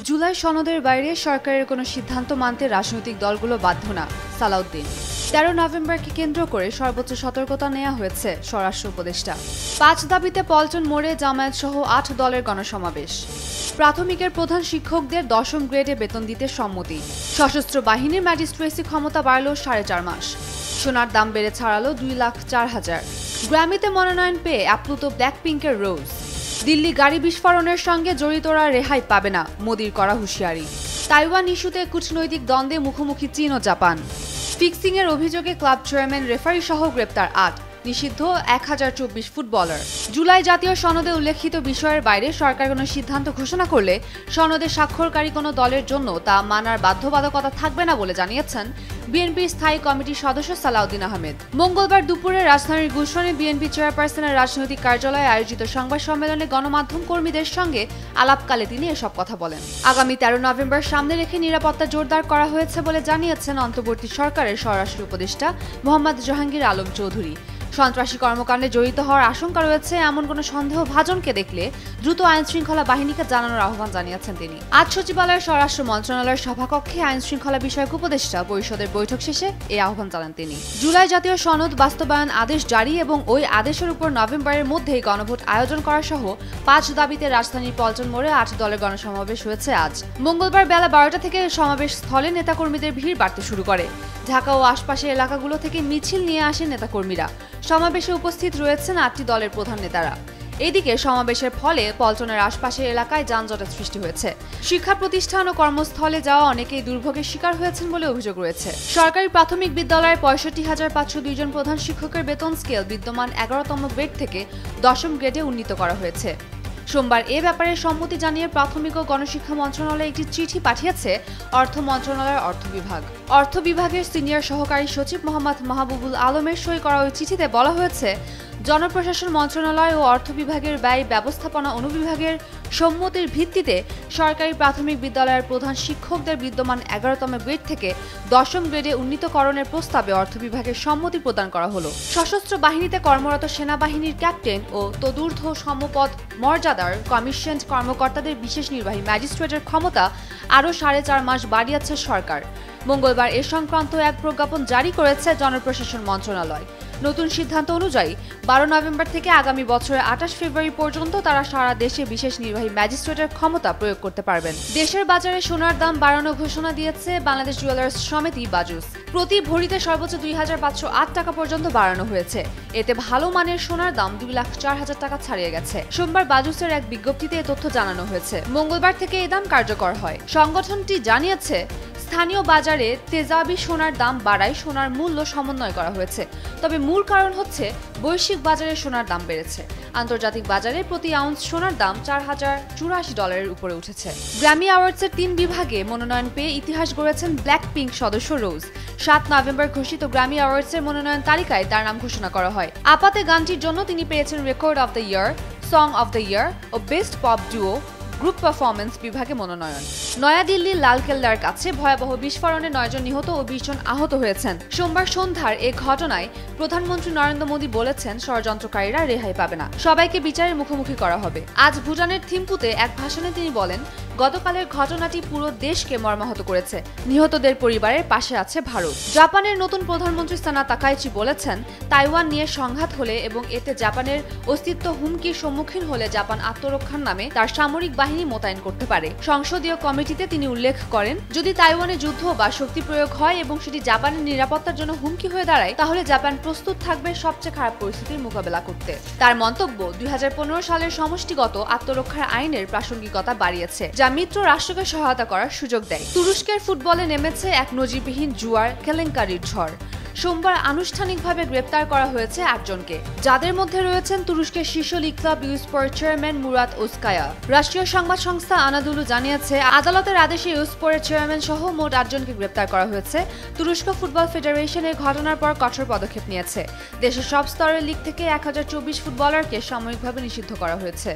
জুলাই সনদের বাইরে সরকারের কোনো সিদ্ধান্ত মানতে রাজনৈতিক দলগুলো বাধ্য না। সালাউদ্দিন। ১৩ নভেম্বরকে কেন্দ্র করে সর্বোচ্চ সতর্কতা নেওয়া হয়েছে স্বরাষ্ট্র উপদেষ্টা। ৫ দাবিতে পল্টন মোড়ে জামায়াত সহ ৮ দলের গণসমাবেশ। প্রাথমিকের প্রধান শিক্ষকদের ১০ম গ্রেডে বেতন দিতে সম্মতি। সশস্ত্র বাহিনীর ম্যাজিস্ট্রেসি ক্ষমতা বাড়ল ৪.৫ মাস। সোনার দাম বেড়ে ছাড়ালো ২,০৪,০০০। গ্র্যামিতে মনোনয়ন পেয়ে আপ্লুত ব্ল্যাকপিঙ্কের রোজ। দিল্লি গাড়ি বিস্ফোরণের সঙ্গে জড়িতরা রেহাই পাবে না, মোদির করা হুঁশিয়ারি। তাইওয়ান ইস্যুতে কূটনৈতিক দ্বন্দ্বে মুখোমুখি চীন ও জাপান। ফিক্সিংয়ের অভিযোগে ক্লাব চেয়ারম্যান রেফারি সহ গ্রেপ্তার ৮, নিষিদ্ধ ১,০২৪ ফুটবলার। জুলাই জাতীয় সনদে উল্লেখিত বিষয়ের বাইরে সরকার কোনো সিদ্ধান্ত ঘোষণা করলে সনদে স্বাক্ষরকারী কোনো দলের জন্য তা মানার বাধ্যবাধকতা থাকবে না বলে জানিয়েছেন বিএনপির স্থায়ী কমিটির সদস্য সালাউদ্দিন আহমেদ। মঙ্গলবার দুপুরে রাজধানীর গুলশনে বিএনপি চেয়ারপারসনের রাজনৈতিক কার্যালয়ে আয়োজিত সংবাদ সম্মেলনে গণমাধ্যম কর্মীদের সঙ্গে আলাপকালে তিনি এসব কথা বলেন। আগামী ১৩ নভেম্বর সামনে রেখে নিরাপত্তা জোরদার করা হয়েছে বলে জানিয়েছেন অন্তর্বর্তী সরকারের স্বরাষ্ট্র উপদেষ্টা মোহাম্মদ জাহাঙ্গীর আলম চৌধুরী। সন্ত্রাসী কর্মকাণ্ডে জড়িত হওয়ার আশঙ্কা রয়েছে এমন কোনো সন্দেহভাজনকে দেখলে দ্রুত আইনশৃঙ্খলা বাহিনীকে জানানোর আহ্বান জানিয়েছেন তিনি। আজ সচিবালয়ের স্বরাষ্ট্র মন্ত্রণালয়ের সভাকক্ষে আইনশৃঙ্খলা বিষয়ক উপদেষ্টা পরিষদের বৈঠক শেষে এই আহ্বান জানান তিনি। জুলাই জাতীয় সনদ বাস্তবায়ন আদেশ জারি এবং ওই আদেশের উপর নভেম্বরের মধ্যেই গণভোট আয়োজন করা সহ ৫ দাবিতে রাজধানীর পল্টন মোড়ে ৮ দলের গণসমাবেশ হয়েছে আজ। মঙ্গলবার বেলা ১২টা থেকে সমাবেশ স্থলে নেতাকর্মীদের ভিড় বাড়তে শুরু করে। ঢাকা ও আশপাশের এলাকাগুলো থেকে মিছিল নিয়ে আসেন নেতাকর্মীরা। সমাবেশে উপস্থিত রয়েছেন ৮টি দলের প্রধান নেতারা। এদিকে সমাবেশের ফলে পল্টনের আশপাশের এলাকায় যানজটের সৃষ্টি হয়েছে। শিক্ষা প্রতিষ্ঠান ও কর্মস্থলে যাওয়া অনেকেই দুর্ভোগের শিকার হয়েছেন বলে অভিযোগ রয়েছে। সরকারি প্রাথমিক বিদ্যালয়ের ৬৫,৫০২ জন প্রধান শিক্ষকের বেতন স্কেল বিদ্যমান ১১তম গ্রেড থেকে ১০ম গ্রেডে উন্নীত করা হয়েছে। সোমবার এ ব্যাপারে সম্মতি জানিয়ে প্রাথমিক ও গণশিক্ষা মন্ত্রণালয়ে একটি চিঠি পাঠিয়েছে অর্থ মন্ত্রণালয়ের অর্থ বিভাগ। অর্থ বিভাগের সিনিয়র সহকারী সচিব মোহাম্মদ মাহবুবুল আলমের সই করা ওই চিঠিতে বলা হয়েছে, জনপ্রশাসন মন্ত্রণালয় ও অর্থ বিভাগের ব্যয় ব্যবস্থাপনা অনুবিভাগের সম্মতির ভিত্তিতে সরকারি প্রাথমিক বিদ্যালয়ের প্রধান শিক্ষকদের বিদ্যমান ১১তম গ্রেড থেকে ১০ম গ্রেডে উন্নীতকরণের প্রস্তাবে অর্থ বিভাগের সম্মতি প্রদান করা হলো। সশস্ত্র বাহিনীতে কর্মরত সেনাবাহিনীর ক্যাপ্টেন ও তদূর্ধ্ব সমপদ মর্যাদার কমিশনড কর্মকর্তাদের বিশেষ নির্বাহী ম্যাজিস্ট্রেটের ক্ষমতা আরও ৪.৫ মাস বাড়িয়েছে সরকার। মঙ্গলবার এ সংক্রান্ত এক প্রজ্ঞাপন জারি করেছে জনপ্রশাসন মন্ত্রণালয়। নতুন সিদ্ধান্ত অনুযায়ী ১২ নভেম্বর থেকে আগামী বছরের ২৮ ফেব্রুয়ারি পর্যন্ত তারা সারা দেশে বিশেষ নির্বাহী ম্যাজিস্ট্রেটের ক্ষমতা প্রয়োগ করতে পারবেন। দেশের বাজারে সোনার দাম বাড়ানোর ঘোষণা দিয়েছে বাংলাদেশ জুয়েলার্স সমিতি বাজুস। প্রতি ভরিতে সর্বোচ্চ ২,৫০৮ টাকা পর্যন্ত বাড়ানো হয়েছে। এতে ভালো মানের সোনার দাম ২,০৪,০০০ টাকা ছাড়িয়ে গেছে। সোমবার বাজুসের এক বিজ্ঞপ্তিতে এ তথ্য জানানো হয়েছে। মঙ্গলবার থেকে এই দাম কার্যকর হয়। সংগঠনটি জানিয়েছে, স্থানীয় বাজারে তেজাবি সোনার দাম বাড়ায় সোনার মূল্য সমন্বয় করা হয়েছে। তবে মূল কারণ হচ্ছে বৈশ্বিক বাজারে সোনার দাম বেড়েছে। আন্তর্জাতিক বাজারে প্রতি আউন্স সোনার দাম $৪,০৮৪ উপরে উঠেছে। গ্র্যামি অ্যাওয়ার্ডসের ৩ বিভাগে মনোনয়ন পেয়ে ইতিহাস গড়েছেন ব্ল্যাকপিঙ্ক সদস্য রোজ। ৭ নভেম্বর ঘোষিত গ্র্যামি অ্যাওয়ার্ডসের মনোনয়ন তালিকায় তার নাম ঘোষণা করা হয়। আপাতে গানটির জন্য তিনি পেয়েছেন record of the year, song of the year ও best pop duo group performance বিভাগে মনোনয়ন। নয়াদিল্লির লালকেল্লার কাছে ভয়াবহ বিস্ফোরণে ৯ জন নিহত ও ২০ জন আহত হয়েছেন। সোমবার সন্ধ্যার এ ঘটনায় প্রধানমন্ত্রী নরেন্দ্র মোদী বলেছেন, ষড়যন্ত্রকারীরা রেহাই পাবে না, সবাইকে বিচারের মুখোমুখি করা হবে। আজ ভুটানের থিম্পুতে এক ভাষণে তিনি বলেন, গতকালের ঘটনাটি পুরো দেশকে মর্মাহত করেছে। নিহতদের পরিবারের পাশে আছে ভারত। জাপানের নতুন প্রধানমন্ত্রী সানা তাকাইচি বলেছেন, তাইওয়ান নিয়ে সংঘাত হলে এবং এতে জাপানের অস্তিত্ব হুমকির সম্মুখীন হলে জাপান আত্মরক্ষার নামে তার সামরিক বাহিনী মোতায়েন করতে পারে। সংসদীয় কমিটিতে তিনি উল্লেখ করেন, যদি তাইওয়ানে যুদ্ধ বা শক্তি প্রয়োগ হয় এবং সেটি জাপানের নিরাপত্তার জন্য হুমকি হয়ে দাঁড়ায়, তাহলে জাপান প্রস্তুত থাকবে সবচেয়ে খারাপ পরিস্থিতির মোকাবেলা করতে। তার মন্তব্য ২০১৫ সালের সমষ্টিগত আত্মরক্ষার আইনের প্রাসঙ্গিকতা বাড়িয়েছে, যা মিত্র রাষ্ট্রকে সহায়তা করার সুযোগ দেয়। তুরস্কের ফুটবলে নেমেছে এক নজিরবিহীন জুয়ার কেলেঙ্কারির ঝড়। সোমবার আনুষ্ঠানিকভাবে গ্রেপ্তার করা হয়েছে ৮ জনকে, যাদের মধ্যে রয়েছেন তুরস্কের শীর্ষ লীগ ক্লাব ইউসপর চেয়ারম্যান মুরাত ওজকায়া। রাষ্ট্রীয় সংবাদ সংস্থা আনাদুলু জানিয়েছে, আদালতের আদেশে ইউসপরের চেয়ারম্যান সহ মোট ৮ জনকে গ্রেপ্তার করা হয়েছে। তুরস্ক ফুটবল ফেডারেশন এই ঘটনার পর কঠোর পদক্ষেপ নিয়েছে। দেশের সব স্তরের লীগ থেকে ১,০২৪ ফুটবলারকে সাময়িকভাবে নিষিদ্ধ করা হয়েছে।